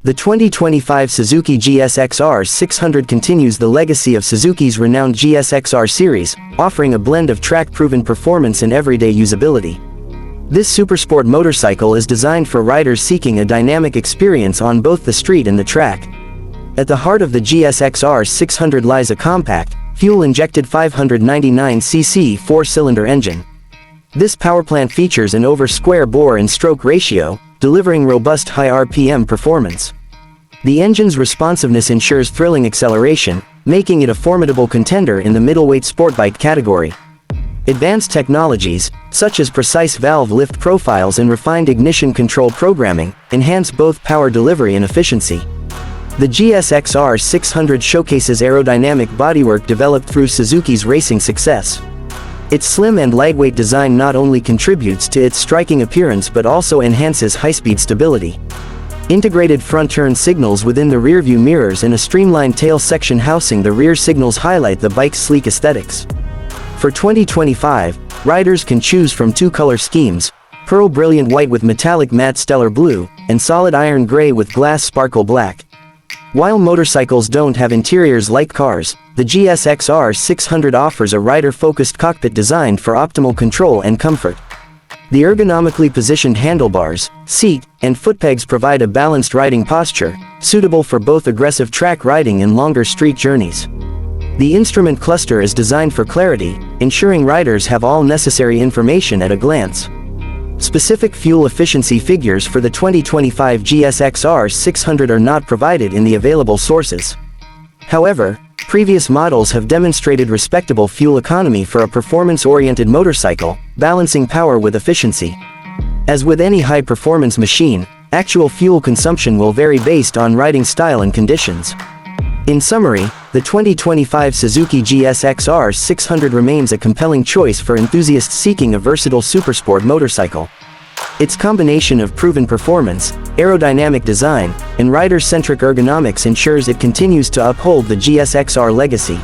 The 2025 Suzuki GSX-R600 continues the legacy of Suzuki's renowned GSX-R series, offering a blend of track-proven performance and everyday usability. This supersport motorcycle is designed for riders seeking a dynamic experience on both the street and the track. At the heart of the GSX-R600 lies a compact, fuel-injected 599cc four-cylinder engine. This powerplant features an over-square bore and stroke ratio, delivering robust high RPM performance. The engine's responsiveness ensures thrilling acceleration, making it a formidable contender in the middleweight sportbike category. Advanced technologies, such as precise valve lift profiles and refined ignition control programming, enhance both power delivery and efficiency. The GSX-R600 showcases aerodynamic bodywork developed through Suzuki's racing success. Its slim and lightweight design not only contributes to its striking appearance but also enhances high-speed stability. Integrated front-turn signals within the rearview mirrors and a streamlined tail section housing the rear signals highlight the bike's sleek aesthetics. For 2025, riders can choose from two color schemes: pearl brilliant white with metallic matte stellar blue, and solid iron gray with glass sparkle black. While motorcycles don't have interiors like cars, the GSX-R600 offers a rider-focused cockpit designed for optimal control and comfort. The ergonomically positioned handlebars, seat, and foot pegs provide a balanced riding posture, suitable for both aggressive track riding and longer street journeys. The instrument cluster is designed for clarity, ensuring riders have all necessary information at a glance. Specific fuel efficiency figures for the 2025 GSX-R600 are not provided in the available sources. However, previous models have demonstrated respectable fuel economy for a performance-oriented motorcycle, balancing power with efficiency. As with any high-performance machine, actual fuel consumption will vary based on riding style and conditions. In summary, the 2025 Suzuki GSX-R600 remains a compelling choice for enthusiasts seeking a versatile supersport motorcycle. Its combination of proven performance, aerodynamic design, and rider-centric ergonomics ensures it continues to uphold the GSX-R legacy.